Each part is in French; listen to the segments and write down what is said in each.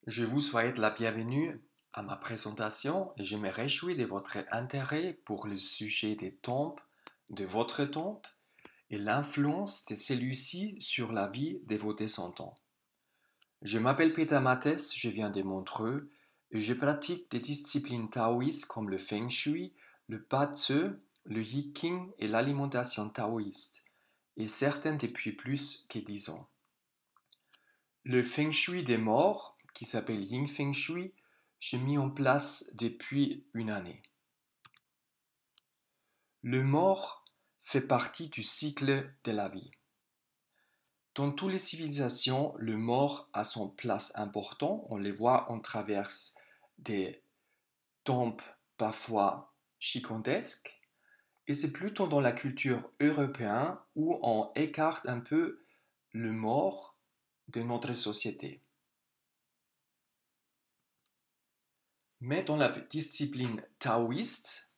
Je vous souhaite la bienvenue à ma présentation et je me réjouis de votre intérêt pour le sujet des tombes, de votre tombe et l'influence de celui-ci sur la vie de vos descendants. Je m'appelle Peter Mattes, je viens de Montreux et je pratique des disciplines taoïstes comme le Feng Shui, le Ba-Tze, le Yi King et l'alimentation taoïste, et certaines depuis plus que 10 ans. Le Feng Shui des morts, qui s'appelle Yin Feng Shui, j'ai mis en place depuis une année. Le mort fait partie du cycle de la vie. Dans toutes les civilisations, le mort a son place importante. On les voit, on traverse des tombes parfois gigantesques. Et c'est plutôt dans la culture européenne où on écarte un peu le mort de notre société. Mais dans la discipline taoïste,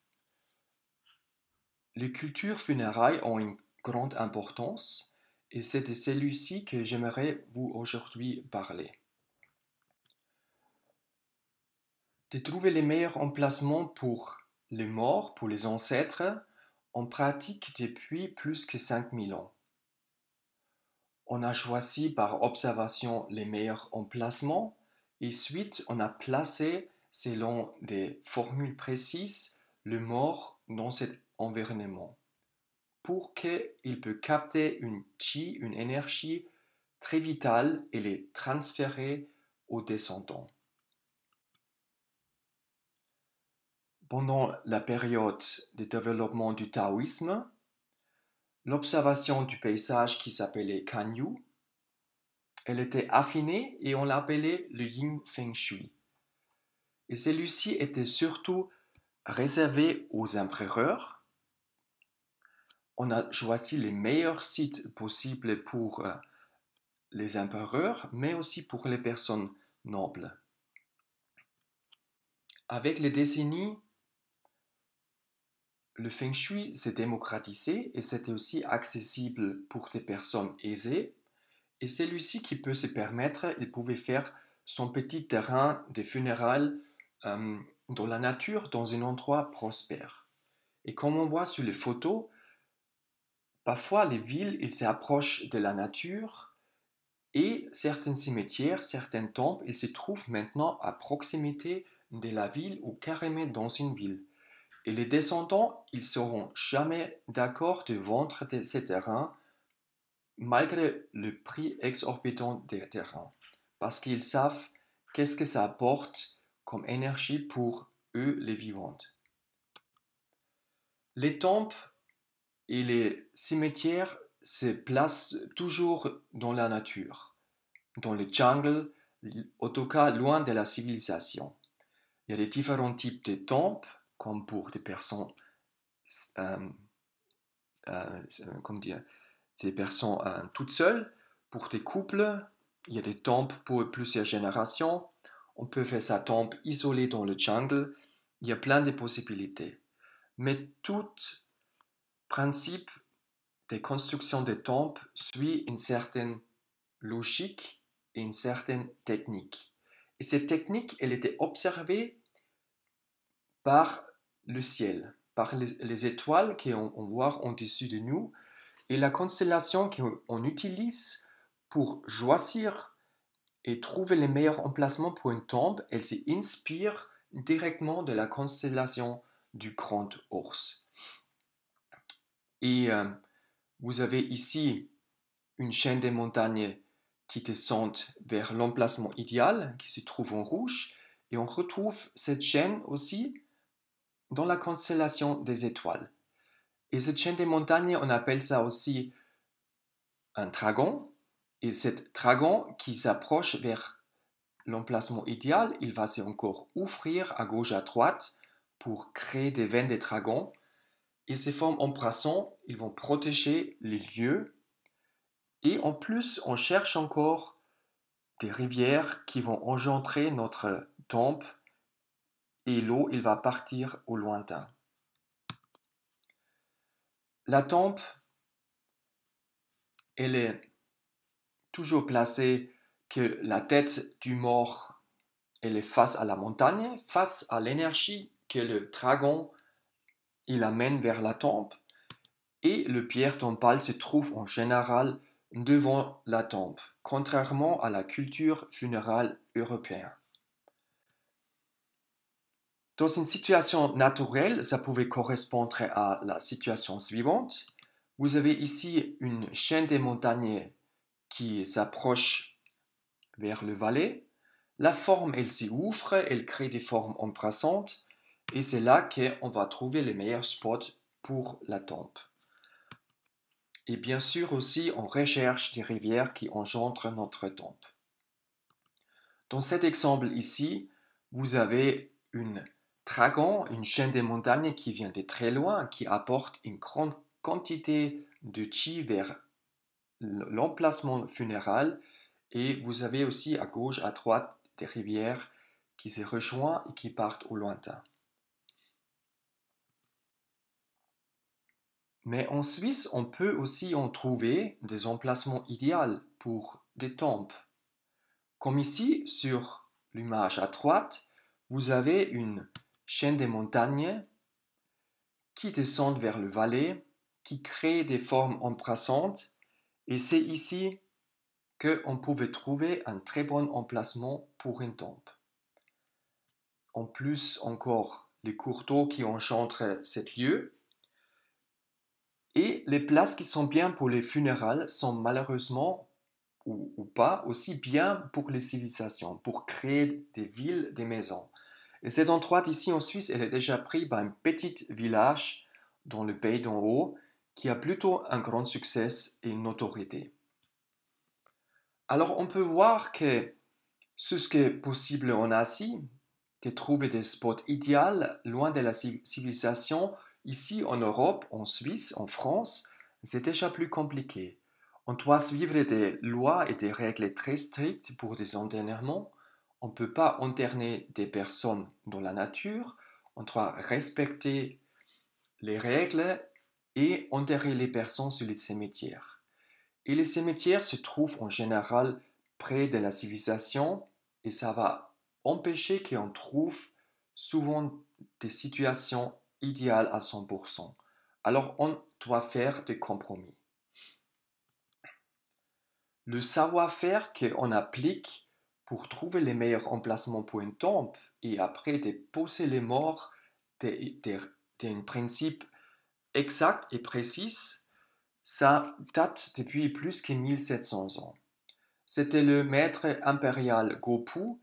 les cultures funérailles ont une grande importance et c'est de celui-ci que j'aimerais vous aujourd'hui parler. De trouver les meilleurs emplacements pour les morts, pour les ancêtres, on pratique depuis plus que 5000 ans. On a choisi par observation les meilleurs emplacements et suite on a placé selon des formules précises le mort dans cet environnement pour qu'il peut capter une chi, une énergie très vitale et les transférer aux descendants. Pendant la période de développement du taoïsme, l'observation du paysage qui s'appelait Kanyu, elle était affinée et on l'appelait le Yin Feng Shui. Et celui-ci était surtout réservé aux empereurs. On a choisi les meilleurs sites possibles pour les empereurs, mais aussi pour les personnes nobles. Avec les décennies, le Feng Shui s'est démocratisé et c'était aussi accessible pour des personnes aisées. Et celui-ci qui peut se permettre, il pouvait faire son petit terrain de funérailles dans la nature, dans un endroit prospère. Et comme on voit sur les photos, parfois les villes, ils s'approchent de la nature et certains cimetières, certains temples, ils se trouvent maintenant à proximité de la ville ou carrément dans une ville. Et les descendants, ils seront jamais d'accord de vendre ces terrains malgré le prix exorbitant des terrains, parce qu'ils savent qu'est-ce que ça apporte comme énergie pour eux, les vivantes. Les tombes et les cimetières se placent toujours dans la nature, dans le jungle, en tout cas loin de la civilisation. Il y a des différents types de tombes, comme pour des personnes, euh, comment dire, des personnes toutes seules. Pour des couples, il y a des tombes pour plusieurs générations. On peut faire sa tombe isolée dans le jungle. Il y a plein de possibilités. Mais tout principe de construction de tombes suit une certaine logique et une certaine technique. Et cette technique, elle était observée par le ciel, par les étoiles qu'on voit au-dessus de nous, et la constellation qu'on utilise pour choisir et trouver les meilleurs emplacements pour une tombe, elle s'inspire directement de la constellation du Grand Ours. Et vous avez ici une chaîne de montagnes qui descendent vers l'emplacement idéal, qui se trouve en rouge, et on retrouve cette chaîne aussi dans la constellation des étoiles. Et cette chaîne des montagnes, on appelle ça aussi un dragon. Et cet dragon qui s'approche vers l'emplacement idéal, il va encore ouvrir à gauche à droite pour créer des veines de dragon. Et ces formes embrassantes, ils vont protéger les lieux. Et en plus, on cherche encore des rivières qui vont engendrer notre tombe et l'eau, il va partir au lointain. La tombe, elle est toujours placée que la tête du mort elle est face à la montagne, face à l'énergie que le dragon il amène vers la tombe, et le pierre tombale se trouve en général devant la tombe, contrairement à la culture funérale européenne. Dans une situation naturelle, ça pouvait correspondre à la situation suivante. Vous avez ici une chaîne de montagnes qui s'approche vers le valet. La forme, elle s'y ouvre, elle crée des formes embrassantes et c'est là qu'on va trouver les meilleurs spots pour la tombe. Et bien sûr aussi, on recherche des rivières qui engendrent notre tombe. Dans cet exemple ici, vous avez une dragon, une chaîne de montagnes qui vient de très loin, qui apporte une grande quantité de chi vers l'emplacement funéral. Et vous avez aussi à gauche, à droite, des rivières qui se rejoignent et qui partent au lointain. Mais en Suisse, on peut aussi en trouver des emplacements idéaux pour des tombes. Comme ici, sur l'image à droite, vous avez une chaîne de montagnes qui descendent vers le valet, qui crée des formes embrassantes, et c'est ici qu'on pouvait trouver un très bon emplacement pour une tombe. En plus, encore, les cours d'eau qui enchantent cet lieu, et les places qui sont bien pour les funérailles sont malheureusement ou pas aussi bien pour les civilisations, pour créer des villes, des maisons. Et cet endroit ici en Suisse, elle est déjà pris par un petit village dans le pays d'en haut qui a plutôt un grand succès et une notoriété. Alors on peut voir que ce qui est possible en Asie, de trouver des spots idéaux loin de la civilisation, ici en Europe, en Suisse, en France, c'est déjà plus compliqué. On doit suivre des lois et des règles très strictes pour des enterrements. On ne peut pas enterrer des personnes dans la nature. On doit respecter les règles et enterrer les personnes sur les cimetières. Et les cimetières se trouvent en général près de la civilisation et ça va empêcher qu'on trouve souvent des situations idéales à 100%. Alors on doit faire des compromis. Le savoir-faire qu'on applique pour trouver les meilleurs emplacements pour une tombe et après déposer les morts d'un principe exact et précis, ça date depuis plus que 1700 ans. C'était le maître impérial Gopu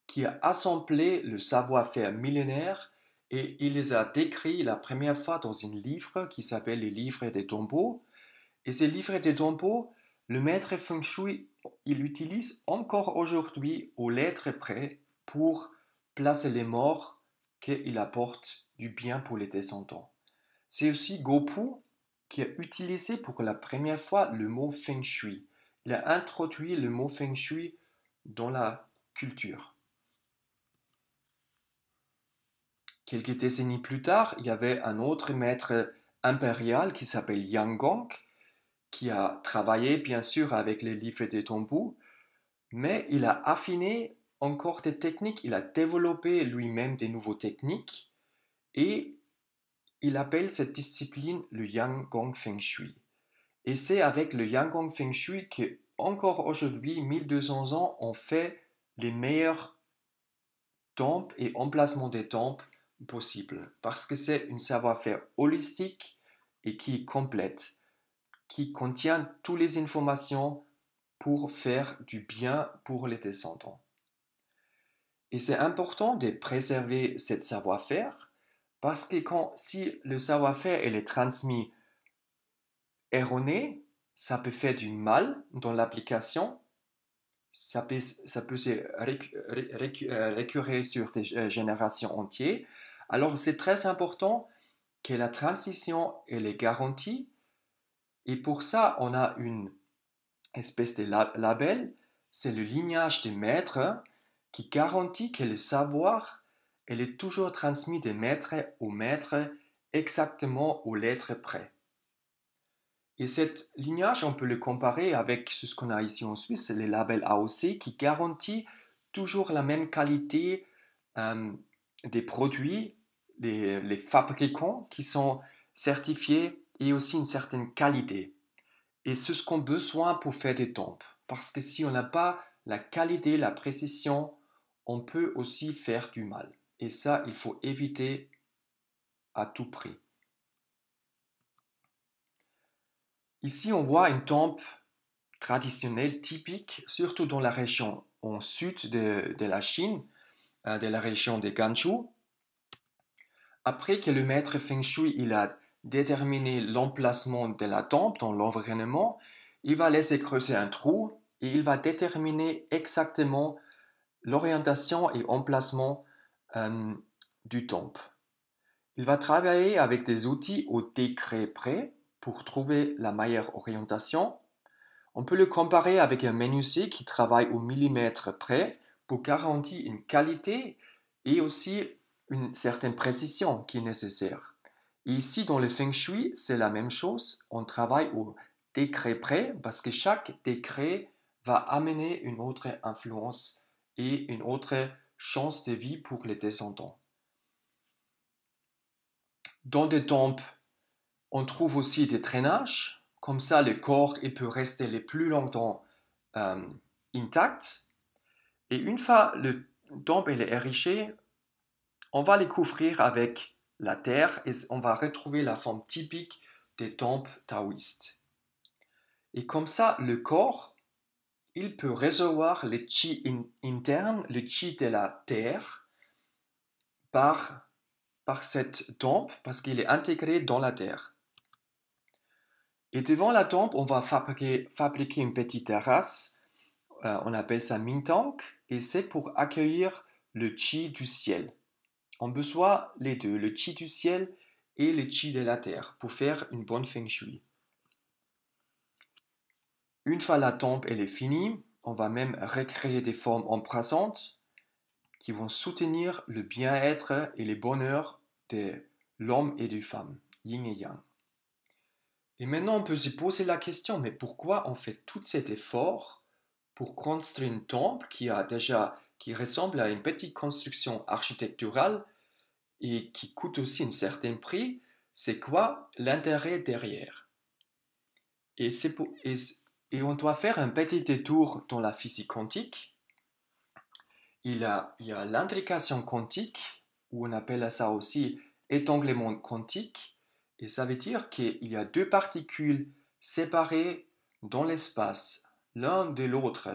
qui a assemblé le savoir-faire millénaire et il les a décrits la première fois dans un livre qui s'appelle le livre des tombeaux. Et ce livre des tombeaux, le maître Feng Shui, il l'utilise encore aujourd'hui aux lettres près pour placer les morts qu'il apporte du bien pour les descendants. C'est aussi Gopu qui a utilisé pour la première fois le mot Feng Shui. Il a introduit le mot Feng Shui dans la culture. Quelques décennies plus tard, il y avait un autre maître impérial qui s'appelle Yang Gong, qui a travaillé bien sûr avec les livres des tombeaux, mais il a affiné encore des techniques, il a développé lui-même des nouvelles techniques et il appelle cette discipline le Yang Gong Feng Shui. Et c'est avec le Yang Gong Feng Shui que encore aujourd'hui, 1200 ans, on fait les meilleurs temples et emplacements des temples possibles. Parce que c'est un savoir-faire holistique et qui est complète, qui contient toutes les informations pour faire du bien pour les descendants. Et c'est important de préserver ce savoir-faire parce que si le savoir-faire est transmis erroné, ça peut faire du mal dans l'application, ça peut se récurrer sur des générations entières. Alors c'est très important que la transition elle est garantie et pour ça on a une espèce de label, c'est le lignage des maîtres qui garantit que le savoir elle est toujours transmis des maîtres au maître exactement aux lettres près. Et cette lignage, on peut le comparer avec ce qu'on a ici en Suisse, les labels AOC qui garantit toujours la même qualité des produits, les fabricants qui sont certifiés et aussi une certaine qualité. Et c'est ce qu'on a besoin pour faire des tombes. Parce que si on n'a pas la qualité, la précision, on peut aussi faire du mal. Et ça, il faut éviter à tout prix. Ici, on voit une tombe traditionnelle typique, surtout dans la région au sud de la Chine, de la région de Ganzhou. Après que le maître Feng Shui il a déterminé l'emplacement de la tombe dans l'environnement, il va laisser creuser un trou et il va déterminer exactement l'orientation et emplacement du tombe. Il va travailler avec des outils au degré près pour trouver la meilleure orientation. On peut le comparer avec un menuisier qui travaille au millimètre près pour garantir une qualité et aussi une certaine précision qui est nécessaire. Et ici, dans le Feng Shui, c'est la même chose. On travaille au degré près parce que chaque degré va amener une autre influence et une autre chance de vie pour les descendants. Dans des tombes, on trouve aussi des drainages. Comme ça, le corps il peut rester le plus longtemps euh, intact. Et une fois le tombe est érigé, on va les couvrir avec la terre et on va retrouver la forme typique des tombes taoïstes. Et comme ça, le corps, il peut recevoir le chi interne, le chi de la terre, par cette tombe, parce qu'il est intégré dans la terre. Et devant la tombe, on va fabriquer une petite terrasse, on appelle ça Mingtang, et c'est pour accueillir le chi du ciel. On besoin les deux, le chi du ciel et le chi de la terre, pour faire une bonne feng shui. Une fois la tombe elle est finie, on va même recréer des formes embrassantes qui vont soutenir le bien-être et le bonheur de l'homme et de femme, yin et yang. Et maintenant, on peut se poser la question, mais pourquoi on fait tout cet effort pour construire une tombe qui ressemble à une petite construction architecturale et qui coûte aussi un certain prix? C'est quoi l'intérêt derrière? Et, et on doit faire un petit détour dans la physique quantique. Il y a l'intrication quantique, ou on appelle ça aussi étanglement quantique, et ça veut dire qu'il y a deux particules séparées dans l'espace, l'un de l'autre.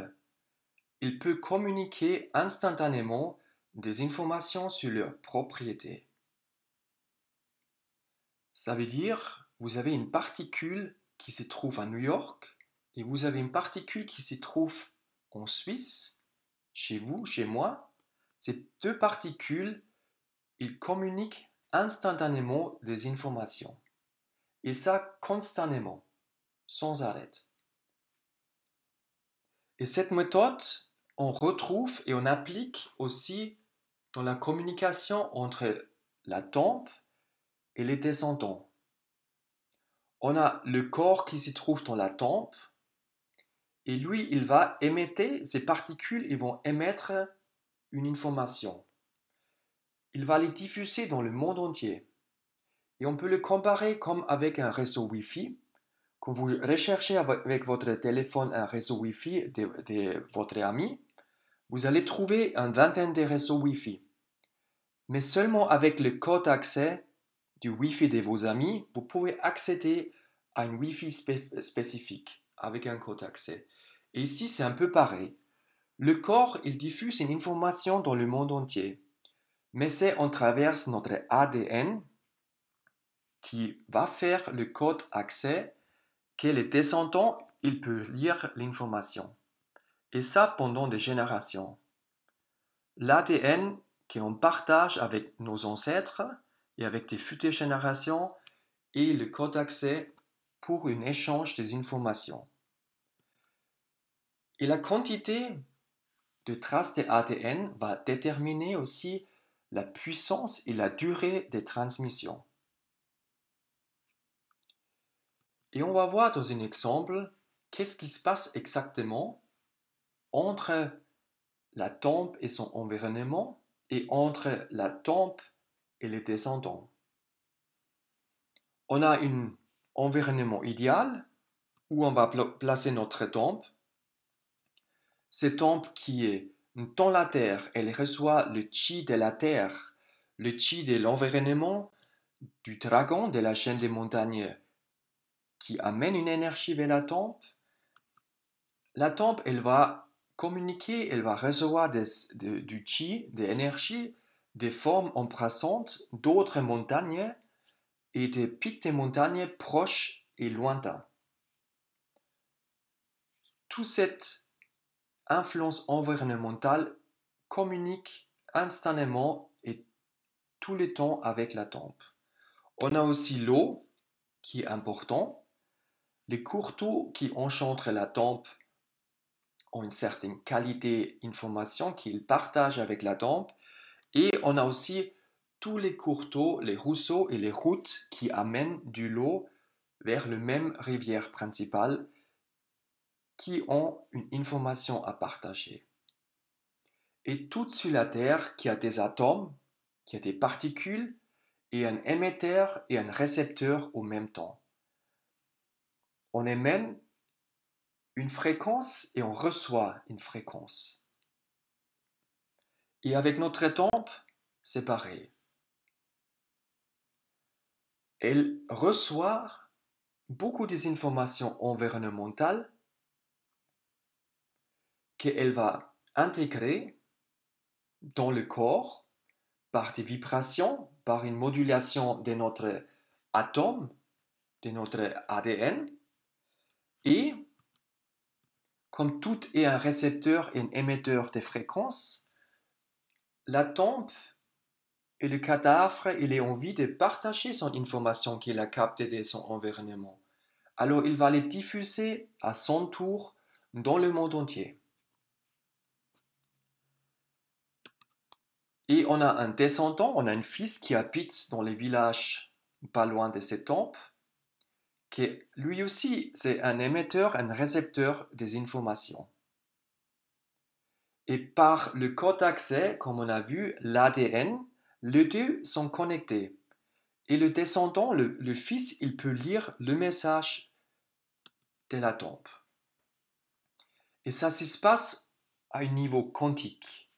Ils peuvent communiquer instantanément des informations sur leurs propriétés. Ça veut dire, vous avez une particule qui se trouve à New York et vous avez une particule qui se trouve en Suisse, chez vous, chez moi. Ces deux particules, ils communiquent instantanément des informations. Et ça constamment, sans arrêt. Et cette méthode, on retrouve et on applique aussi dans la communication entre la tombe et les descendants. On a le corps qui se trouve dans la tombe et lui, il va émettre, ces particules, ils vont émettre une information. Il va les diffuser dans le monde entier. Et on peut le comparer comme avec un réseau Wi-Fi. Quand vous recherchez avec votre téléphone un réseau Wi-Fi de votre ami, vous allez trouver une vingtaine de réseaux Wi-Fi. Mais seulement avec le code d'accès du Wi-Fi de vos amis, vous pouvez accéder à une Wi-Fi spécifique avec un code d'accès. Et ici, c'est un peu pareil. Le corps, il diffuse une information dans le monde entier. Mais c'est en travers notre ADN qui va faire le code accès que les descendants, ils peuvent lire l'information. Et ça pendant des générations. L'ADN qu'on partage avec nos ancêtres et avec des futures générations est le code d'accès pour un échange des informations. Et la quantité de traces de ADN va déterminer aussi la puissance et la durée des transmissions. Et on va voir dans un exemple qu'est-ce qui se passe exactement entre la tempe et son environnement et entre la tempe et les descendants. On a un environnement idéal où on va placer notre tempe. Cette tempe qui est dans la terre, elle reçoit le chi de la terre, le chi de l'environnement, du dragon, de la chaîne des montagnes qui amène une énergie vers la tempe. La tempe, elle va communiquer, elle va recevoir du chi, des énergies, des formes embrassantes d'autres montagnes et des pics des montagnes proches et lointains. Toute cette influence environnementale communique instantanément et tout le temps avec la tempe. On a aussi l'eau qui est important. Les cours d'eau qui enchantent la tempe ont une certaine qualité d'information qu'ils partagent avec la tempe. Et on a aussi tous les cours d'eau, les ruisseaux et les routes qui amènent de l'eau vers la même rivière principale qui ont une information à partager. Et tout sur la Terre qui a des atomes, qui a des particules et un émetteur et un récepteur au même temps. On émet une fréquence et on reçoit une fréquence. Et avec notre tempe, c'est pareil. Elle reçoit beaucoup des informations environnementales qu'elle va intégrer dans le corps par des vibrations, par une modulation de notre atome, de notre ADN. Et comme tout est un récepteur et un émetteur de fréquences, la tempe et le cadavre, il a envie de partager son information qu'il a captée de son environnement. Alors il va les diffuser à son tour dans le monde entier. Et on a un descendant, on a un fils qui habite dans les villages pas loin de ces temples, qui lui aussi c'est un émetteur, un récepteur des informations. Et par le code d'accès, comme on a vu, l'ADN, les deux sont connectés. Et le descendant, le fils, il peut lire le message de la tombe. Et ça se passe à un niveau quantique.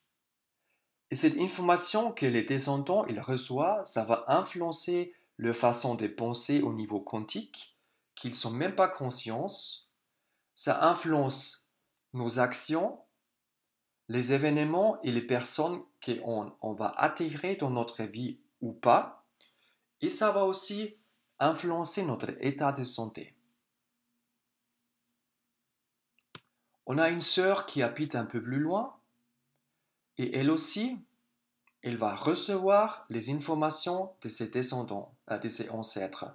Et cette information que les descendants ils reçoivent, ça va influencer leur façon de penser au niveau quantique, qu'ils ne sont même pas conscients. Ça influence nos actions, les événements et les personnes qu'on va attirer dans notre vie ou pas. Et ça va aussi influencer notre état de santé. On a une sœur qui habite un peu plus loin et elle aussi, elle va recevoir les informations de ses descendants, de ses ancêtres.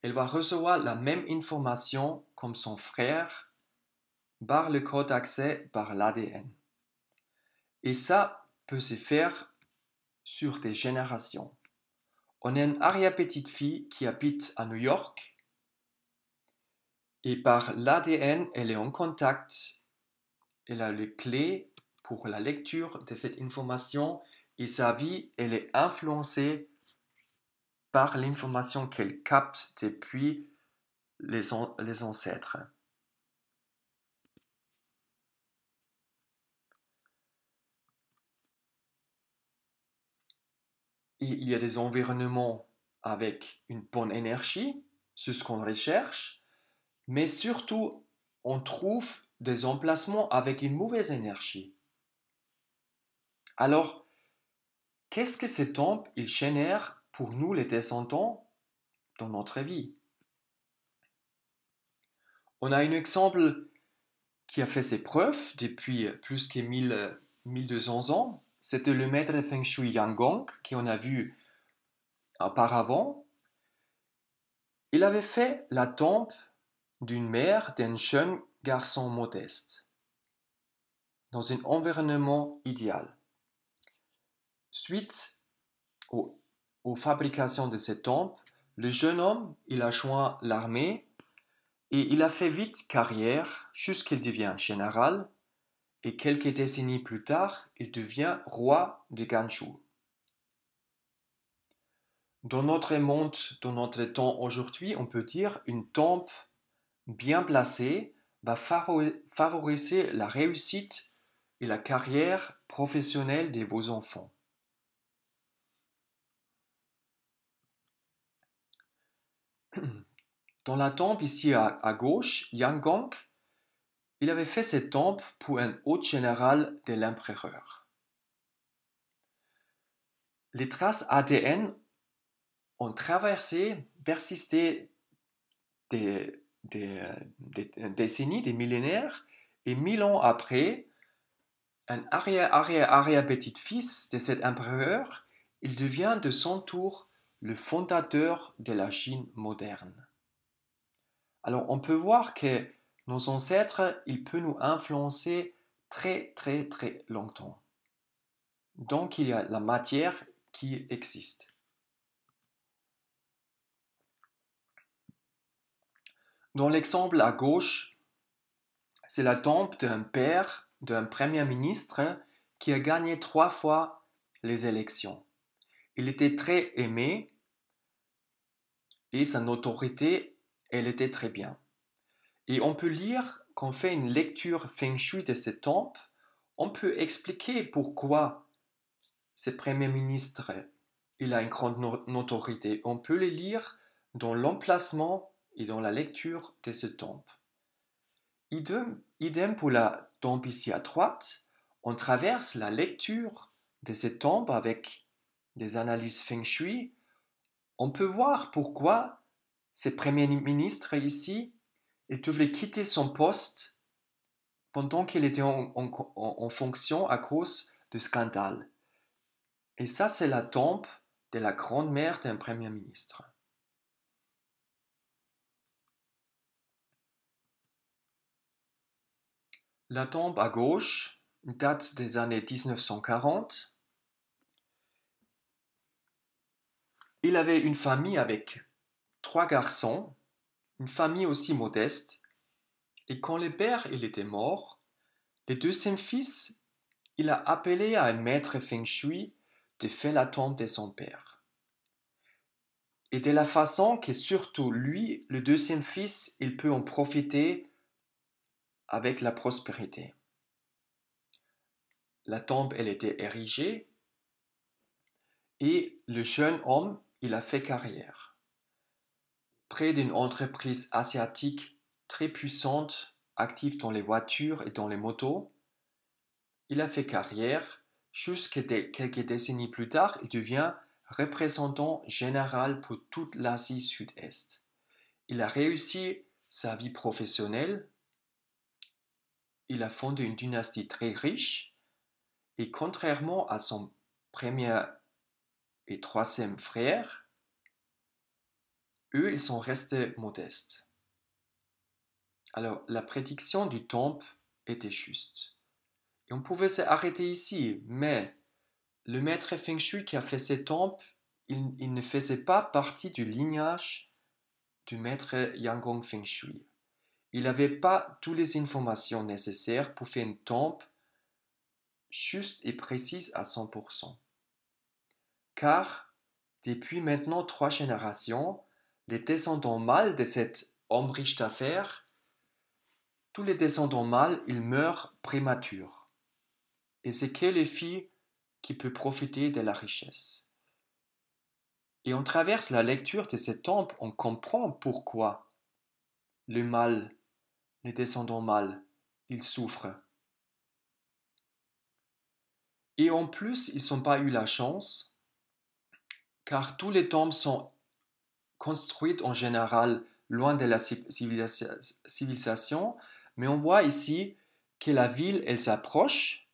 Elle va recevoir la même information comme son frère par le code d'accès par l'ADN. Et ça peut se faire sur des générations. On a une arrière-petite-fille qui habite à New York et par l'ADN, elle est en contact. Elle a les clés pour la lecture de cette information et sa vie, elle est influencée par l'information qu'elle capte depuis les ancêtres. Et il y a des environnements avec une bonne énergie, c'est ce qu'on recherche, mais surtout, on trouve des emplacements avec une mauvaise énergie. Alors, qu'est-ce que ces temples ils génèrent pour nous les descendants dans notre vie? On a un exemple qui a fait ses preuves depuis plus que 1200 ans. C'était le maître Feng Shui Yang Gong qu'on a vu auparavant. Il avait fait la tombe d'une mère d'un jeune garçon modeste dans un environnement idéal. Suite aux fabrications de cette tombe, le jeune homme il a joint l'armée et il a fait vite carrière jusqu'il devient général et quelques décennies plus tard, il devient roi de Ganzhou. Dans notre monde, dans notre temps aujourd'hui, on peut dire une tombe bien placée va favoriser la réussite et la carrière professionnelle de vos enfants. Dans la tombe ici à gauche, Yang Gong, il avait fait cette tombe pour un haut général de l'empereur. Les traces ADN ont traversé, persisté des décennies, des millénaires, et 1000 ans après, un arrière-petit-fils de cet empereur, il devient de son tour le fondateur de la Chine moderne. Alors on peut voir que nos ancêtres, ils peuvent nous influencer très très très longtemps. Donc il y a la matière qui existe. Dans l'exemple à gauche, c'est la tombe d'un père, d'un premier ministre qui a gagné 3 fois les élections. Il était très aimé et sa notoriété, elle était très bien. Et on peut lire, quand on fait une lecture feng shui de cette tombe, on peut expliquer pourquoi ce premier ministre il a une grande notoriété. On peut le lire dans l'emplacement et dans la lecture de cette tombe. Idem pour la tombe ici à droite, on traverse la lecture de cette tombe avec des analyses feng shui. On peut voir pourquoi ce premier ministre ici, il devait quitter son poste pendant qu'il était en fonction à cause de scandales. Et ça, c'est la tombe de la grand-mère d'un premier ministre. La tombe à gauche date des années 1940. Il avait une famille avec 3 garçons, une famille aussi modeste. Et quand le père il était mort, le deuxième fils, il a appelé à un maître feng shui de faire la tombe de son père. Et de la façon que surtout lui, le deuxième fils, il peut en profiter avec la prospérité. La tombe, elle était érigée et le jeune homme, il a fait carrière. Près d'une entreprise asiatique très puissante, active dans les voitures et dans les motos, il a fait carrière jusqu'à quelques décennies plus tard, il devient représentant général pour toute l'Asie Sud-Est. Il a réussi sa vie professionnelle, il a fondé une dynastie très riche et contrairement à son premier et troisième frère, eux, ils sont restés modestes. Alors, la prédiction du temple était juste. Et on pouvait s'arrêter ici, mais le maître Feng Shui qui a fait ces temples, il ne faisait pas partie du lignage du maître Yanggong Feng Shui. Il n'avait pas toutes les informations nécessaires pour faire une temple juste et précise à 100%. Car, depuis maintenant 3 générations, les descendants mâles de cet homme riche d'affaires, tous les descendants mâles, ils meurent prématures. Et c'est que les filles qui peuvent profiter de la richesse. Et on traverse la lecture de cet temple, on comprend pourquoi le mâle, les descendants mâles, ils souffrent. Et en plus, ils n'ont pas eu la chance, car tous les temples sont construits en général loin de la civilisation, mais on voit ici que la ville, elle s'approche,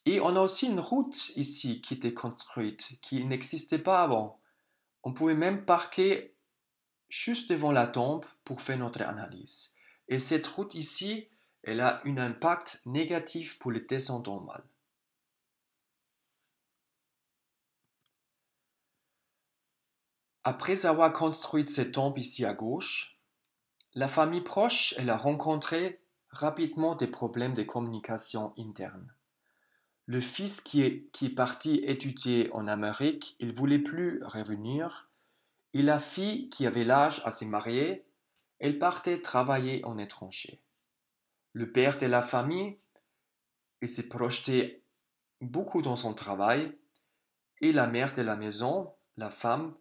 et on a aussi une route ici qui était construite, qui n'existait pas avant. On pouvait même parquer juste devant la tombe pour faire notre analyse. Et cette route ici, elle a un impact négatif pour les descendants mâles. Après avoir construit cette tombe ici à gauche, la famille proche, elle a rencontré rapidement des problèmes de communication interne. Le fils qui est parti étudier en Amérique, il voulait plus revenir, et la fille qui avait l'âge à se marier, elle partait travailler en étranger. Le père de la famille, il s'est projeté beaucoup dans son travail, et la mère de la maison, la femme,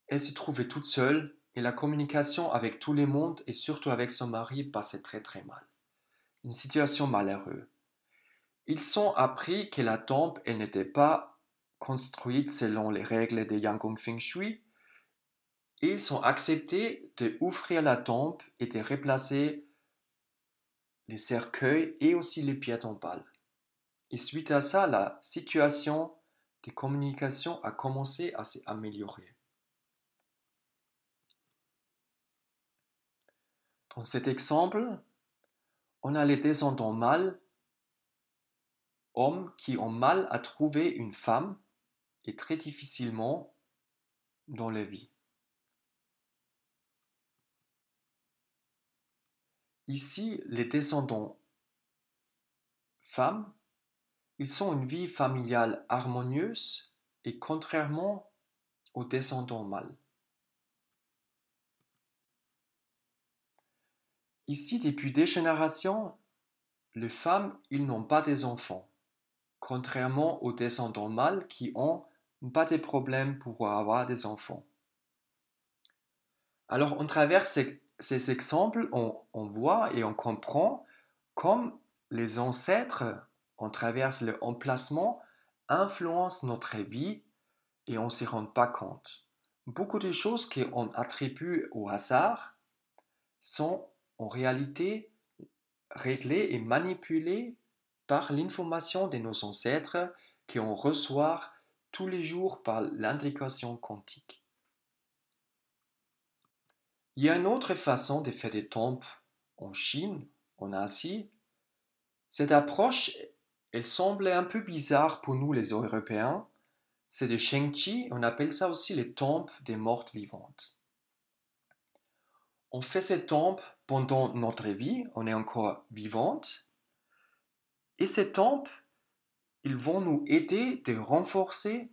elle se trouvait toute seule, et la communication avec tout le monde et surtout avec son mari passait très très mal. Une situation malheureuse. Ils ont appris que la tombe, elle n'était pas construite selon les règles de Yangon Feng Shui, et ils ont accepté d'ouvrir la tombe et de replacer les cercueils et aussi les pierres tombales. Et suite à ça, la situation de communication a commencé à s'améliorer. Dans cet exemple, on a les descendants mâles, hommes qui ont mal à trouver une femme et très difficilement dans la vie. Ici, les descendants femmes, ils ont une vie familiale harmonieuse et contrairement aux descendants mâles. Ici, depuis des générations, les femmes, ils n'ont pas des enfants, contrairement aux descendants mâles qui ont pas de problème pour avoir des enfants. Alors, on traverse ces exemples, on voit et on comprend comme les ancêtres, on traverse le emplacement, influencent notre vie et on ne s'y rend pas compte. Beaucoup de choses qu'on attribue au hasard sont en réalité réglées et manipulées par l'information de nos ancêtres qu'on reçoit tous les jours par l'intrication quantique. Il y a une autre façon de faire des tombes en Chine, en Asie. Cette approche, elle semble un peu bizarre pour nous les Européens. C'est de Shengqi, on appelle ça aussi les tombes des mortes vivantes. On fait ces tombes pendant notre vie, on est encore vivante. Et ces tombes, ils vont nous aider de renforcer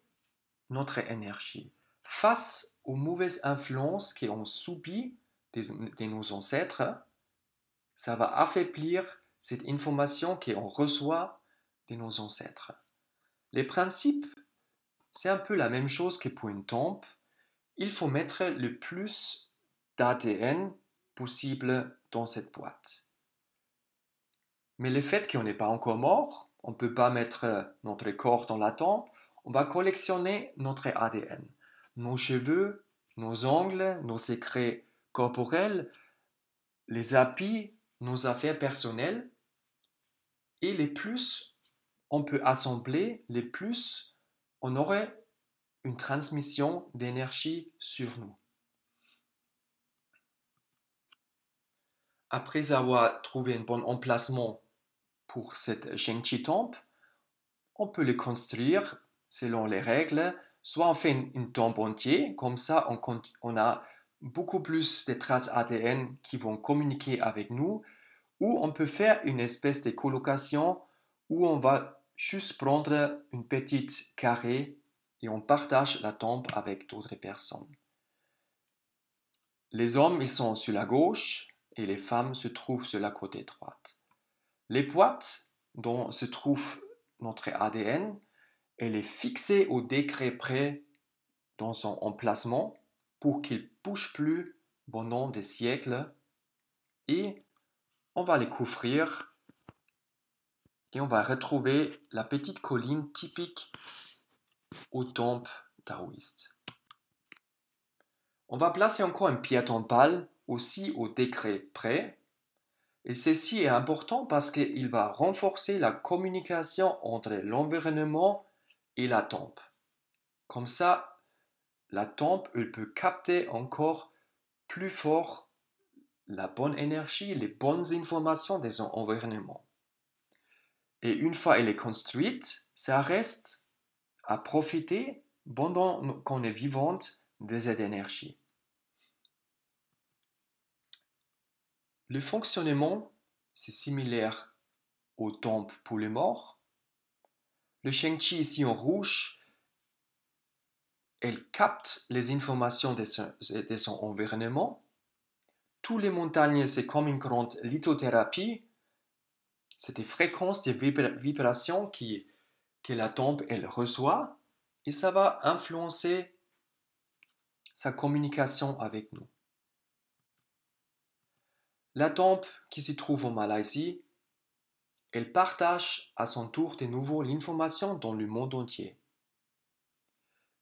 notre énergie face aux mauvaises influences qu'on subit de nos ancêtres. Ça va affaiblir cette information qu'on reçoit de nos ancêtres. Les principes, c'est un peu la même chose que pour une tombe. Il faut mettre le plus d'ADN possible dans cette boîte. Mais le fait qu'on n'est pas encore mort, on ne peut pas mettre notre corps dans la tombe, on va collectionner notre ADN. Nos cheveux, nos ongles, nos secrets corporels, les habits, nos affaires personnelles. Et les plus on peut assembler, les plus on aurait une transmission d'énergie sur nous. Après avoir trouvé un bon emplacement pour cette Shengqi tombe, on peut le construire selon les règles. Soit on fait une tombe entière, comme ça on a beaucoup plus de traces ADN qui vont communiquer avec nous, ou on peut faire une espèce de colocation où on va juste prendre une petite carré et on partage la tombe avec d'autres personnes. Les hommes, ils sont sur la gauche et les femmes se trouvent sur la côté droite. Les boîtes dont se trouve notre ADN, elle est fixée au degré près dans son emplacement pour qu'il ne bouge plus pendant des siècles et on va les couvrir et on va retrouver la petite colline typique aux temples taoïstes. On va placer encore une pierre tombale aussi au degré près. Et ceci est important parce qu'il va renforcer la communication entre l'environnement et la tombe. Comme ça, la tombe elle peut capter encore plus fort la bonne énergie, les bonnes informations de son environnement. Et une fois elle est construite, ça reste à profiter pendant qu'on est vivante de cette énergie. Le fonctionnement c'est similaire aux tempes pour les morts. Le Sheng-Chi ici en rouge, elle capte les informations de son environnement. Tous les montagnes, c'est comme une grande lithothérapie. C'est des fréquences de vibrations que la tempe elle reçoit et ça va influencer sa communication avec nous. La tempe qui se trouve en Malaisie, elle partage à son tour de nouveau l'information dans le monde entier.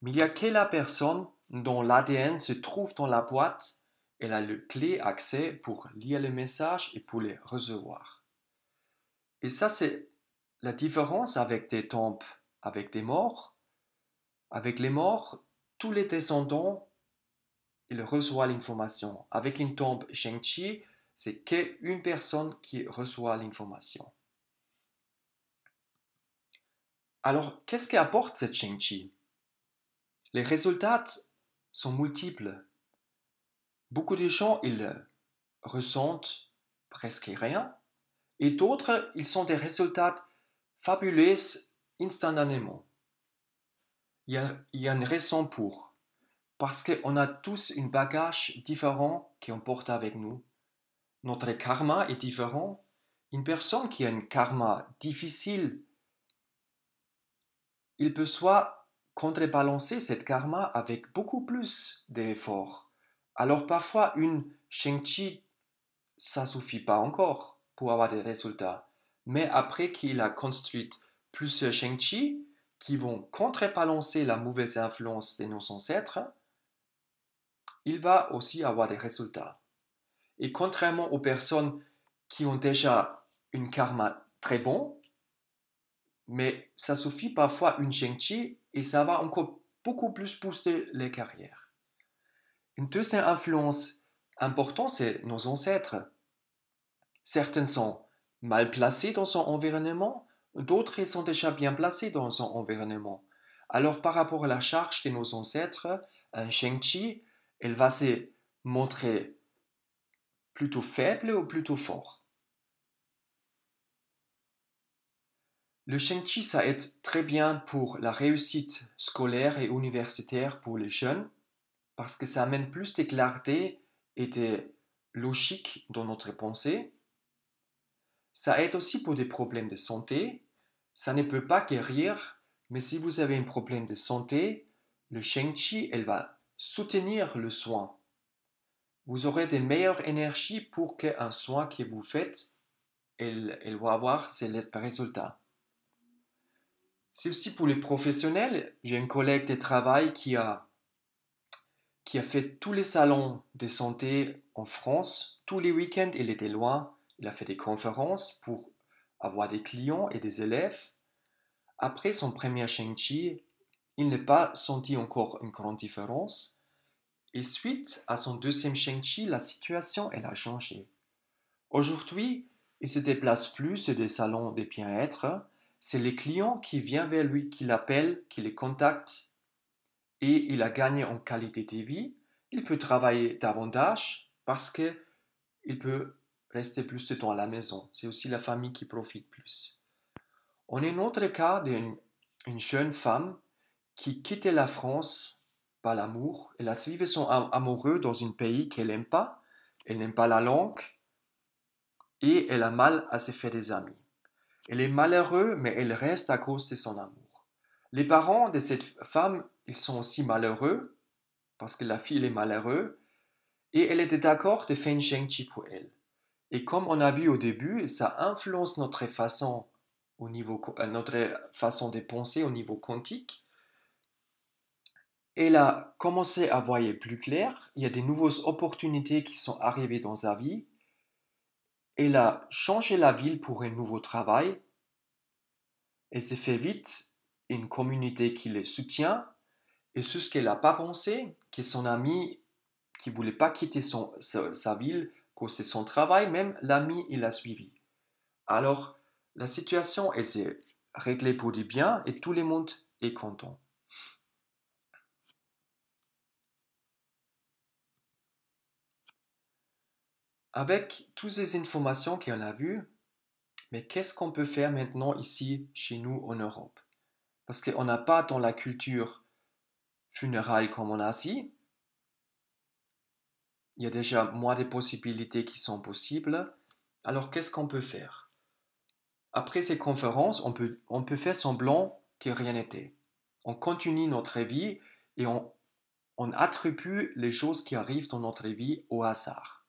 Mais il n'y a que la personne dont l'ADN se trouve dans la boîte, elle a le clé accès pour lire les messages et pour les recevoir. Et ça, c'est la différence avec des tempes, avec des morts. Avec les morts, tous les descendants, ils reçoivent l'information. Avec une tombe Sheng-Chi, c'est qu'une personne qui reçoit l'information. Alors, qu'est-ce qu'apporte cette Sheng-Chi? Les résultats sont multiples. Beaucoup de gens, ils ressentent presque rien, et d'autres, ils sont des résultats fabuleux instantanément. Il y a une raison pour. Parce qu'on a tous un bagage différent qu'on porte avec nous. Notre karma est différent. Une personne qui a un karma difficile, il peut soit contrebalancer cette karma avec beaucoup plus d'efforts. Alors parfois, une Sheng-Chi, ça suffit pas encore pour avoir des résultats. Mais après qu'il a construit plusieurs Sheng-Chi qui vont contrebalancer la mauvaise influence de nos ancêtres, il va aussi avoir des résultats. Et contrairement aux personnes qui ont déjà une karma très bon, mais ça suffit parfois une Sheng-Chi et ça va encore beaucoup plus booster les carrières. Une deuxième influence importante, c'est nos ancêtres. Certains sont mal placés dans son environnement, d'autres sont déjà bien placés dans son environnement. Alors par rapport à la charge de nos ancêtres, un Sheng-Chi, elle va se montrer plutôt faible ou plutôt fort. Le Sheng-Chi, ça aide très bien pour la réussite scolaire et universitaire pour les jeunes, parce que ça amène plus de clarté et de logique dans notre pensée. Ça aide aussi pour des problèmes de santé. Ça ne peut pas guérir, mais si vous avez un problème de santé, le Sheng-Chi, elle va soutenir le soin. Vous aurez de meilleures énergies pour qu'un soin que vous faites, elle va avoir ses résultats. C'est aussi pour les professionnels. J'ai un collègue de travail qui a fait tous les salons de santé en France. Tous les week-ends, il était loin. Il a fait des conférences pour avoir des clients et des élèves. Après son premier Sheng-Chi, il n'a pas senti encore une grande différence. Et suite à son deuxième Sheng-Chi, la situation elle a changé. Aujourd'hui, il se déplace plus sur des salons de bien-être. C'est les clients qui viennent vers lui, qui l'appellent, qui les contactent et il a gagné en qualité de vie. Il peut travailler davantage parce qu'il peut rester plus de temps à la maison. C'est aussi la famille qui profite plus. On a un autre cas d'une jeune femme qui quittait la France par l'amour. Elle a suivi son amoureux dans un pays qu'elle n'aime pas. Elle n'aime pas la langue et elle a mal à se faire des amis. Elle est malheureuse, mais elle reste à cause de son amour. Les parents de cette femme, ils sont aussi malheureux, parce que la fille est malheureuse, et elle était d'accord de faire une Sheng-Chi pour elle. Et comme on a vu au début, ça influence notre façon, notre façon de penser au niveau quantique. Elle a commencé à voir plus clair, il y a des nouvelles opportunités qui sont arrivées dans sa vie. Elle a changé la ville pour un nouveau travail. Elle s'est fait vite une communauté qui les soutient. Et ce qu'elle n'a pas pensé, que son ami qui ne voulait pas quitter sa ville, que c'est son travail, même l'ami, il l'a suivi. Alors, la situation, elle s'est réglée pour du bien et tout le monde est content. Avec toutes ces informations qu'on a vues, mais qu'est-ce qu'on peut faire maintenant ici, chez nous, en Europe? Parce qu'on n'a pas dans la culture funéraire comme on a ici. Il y a déjà moins de possibilités qui sont possibles. Alors, qu'est-ce qu'on peut faire? Après ces conférences, on peut faire semblant que rien n'était. On continue notre vie et on attribue les choses qui arrivent dans notre vie au hasard.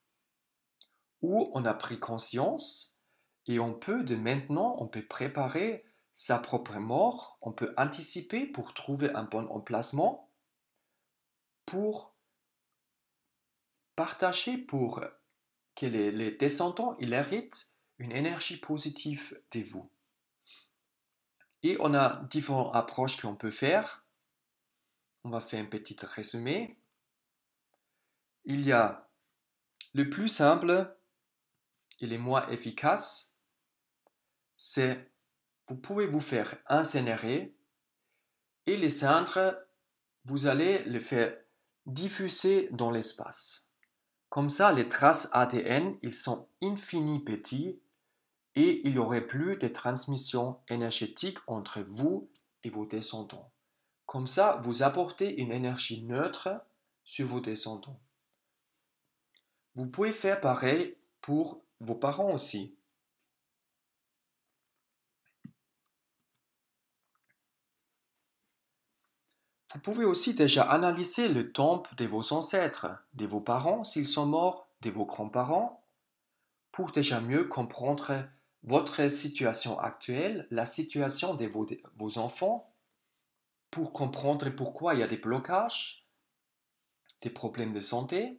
Ou on a pris conscience et on peut, de maintenant, on peut préparer sa propre mort, on peut anticiper pour trouver un bon emplacement, pour partager, pour que les descendants ils héritent une énergie positive de vous. Et on a différentes approches qu'on peut faire. On va faire un petit résumé. Il y a le plus simple et le moins efficace, c'est vous pouvez vous faire incinérer et les cendres, vous allez les faire diffuser dans l'espace. Comme ça, les traces ADN, ils sont infini petits et il n'y aurait plus de transmission énergétique entre vous et vos descendants. Comme ça, vous apportez une énergie neutre sur vos descendants. Vous pouvez faire pareil pour vos parents aussi. Vous pouvez aussi déjà analyser le temps de vos ancêtres, de vos parents s'ils sont morts, de vos grands-parents, pour déjà mieux comprendre votre situation actuelle, la situation de vos enfants, pour comprendre pourquoi il y a des blocages, des problèmes de santé.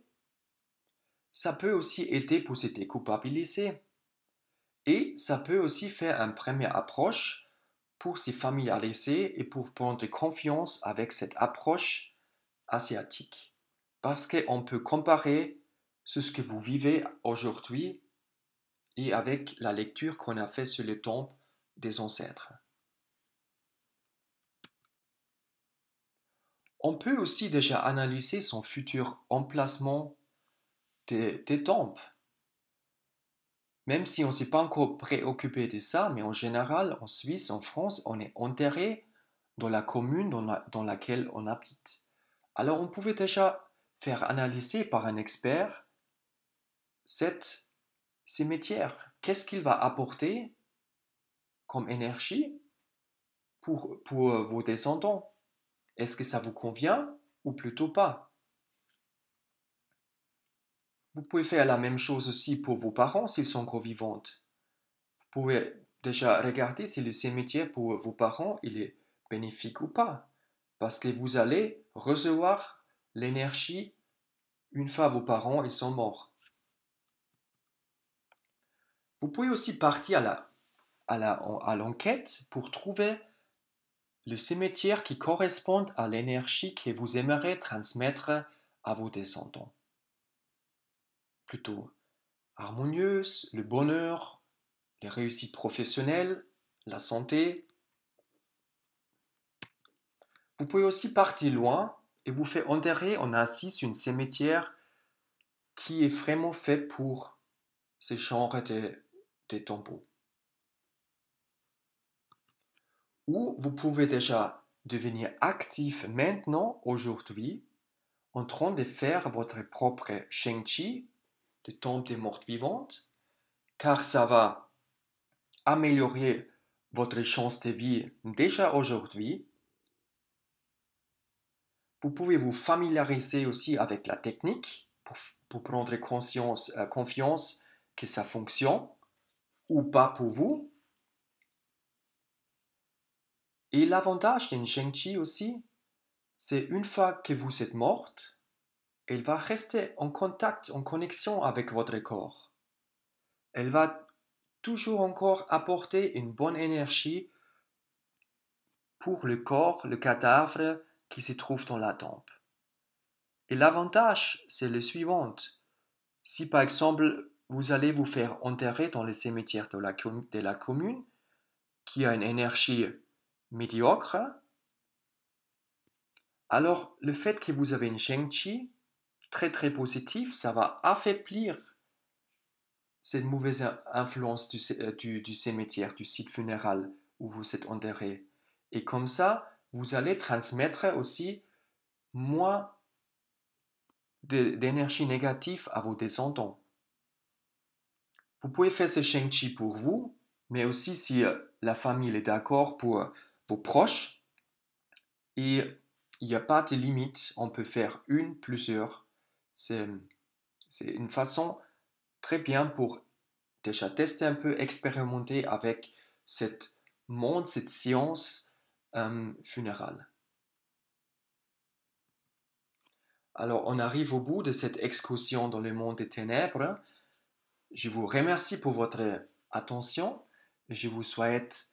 Ça peut aussi aider pour se déculpabiliser. Et ça peut aussi faire une première approche pour s'y familiariser et pour prendre confiance avec cette approche asiatique. Parce qu'on peut comparer ce que vous vivez aujourd'hui et avec la lecture qu'on a fait sur les tombes des ancêtres. On peut aussi déjà analyser son futur emplacement des tombes. Même si on ne s'est pas encore préoccupé de ça, mais en général, en Suisse, en France, on est enterré dans la commune dans laquelle on habite. Alors on pouvait déjà faire analyser par un expert cette cimetière. Qu'est-ce qu'il va apporter comme énergie pour vos descendants? Est-ce que ça vous convient ou plutôt pas? Vous pouvez faire la même chose aussi pour vos parents s'ils sont encore vivants. Vous pouvez déjà regarder si le cimetière pour vos parents il est bénéfique ou pas. Parce que vous allez recevoir l'énergie une fois vos parents ils sont morts. Vous pouvez aussi partir à l'enquête pour trouver le cimetière qui correspond à l'énergie que vous aimeriez transmettre à vos descendants. Plutôt harmonieuse, le bonheur, les réussites professionnelles, la santé. Vous pouvez aussi partir loin et vous faire enterrer en Asie une cimetière qui est vraiment fait pour ce genre de tombeaux. Ou vous pouvez déjà devenir actif maintenant, aujourd'hui, en train de faire votre propre Sheng-Chi, de tombe des mortes vivantes, car ça va améliorer votre chance de vie déjà aujourd'hui. Vous pouvez vous familiariser aussi avec la technique pour prendre confiance que ça fonctionne ou pas pour vous. Et l'avantage d'une Sheng-Chi aussi, c'est une fois que vous êtes morte, elle va rester en contact, en connexion avec votre corps. Elle va toujours encore apporter une bonne énergie pour le corps, le cadavre qui se trouve dans la tombe. Et l'avantage, c'est le suivant. Si par exemple, vous allez vous faire enterrer dans le cimetière de la commune, qui a une énergie médiocre, alors le fait que vous avez une Sheng-Chi très très positif, ça va affaiblir cette mauvaise influence du cimetière, du site funéral où vous êtes enterré. Et comme ça, vous allez transmettre aussi moins d'énergie négative à vos descendants. Vous pouvez faire ce Sheng-Chi pour vous, mais aussi si la famille est d'accord pour vos proches. Et il n'y a pas de limite, on peut faire une, plusieurs. C'est, c'est une façon très bien pour déjà tester un peu, expérimenter avec cette monde, cette science funérale. Alors, on arrive au bout de cette excursion dans le monde des ténèbres. Je vous remercie pour votre attention et je vous souhaite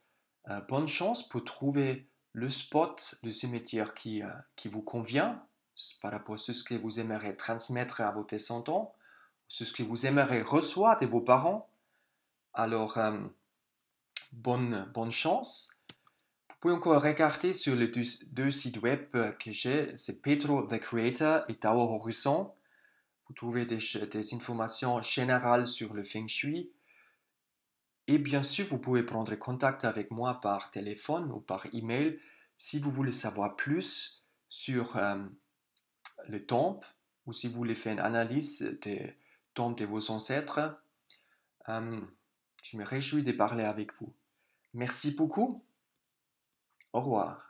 bonne chance pour trouver le spot, le cimetière qui vous convient par rapport à ce que vous aimeriez transmettre à vos descendants, ce que vous aimeriez recevoir de vos parents. Alors, bonne chance. Vous pouvez encore regarder sur les deux sites web que j'ai, c'est Pedro the Creator et Tower Horizon. Vous trouvez des informations générales sur le Feng Shui. Et bien sûr, vous pouvez prendre contact avec moi par téléphone ou par email si vous voulez savoir plus sur les temples ou si vous voulez faire une analyse des temples de vos ancêtres. Euh, je me réjouis de parler avec vous. Merci beaucoup. Au revoir.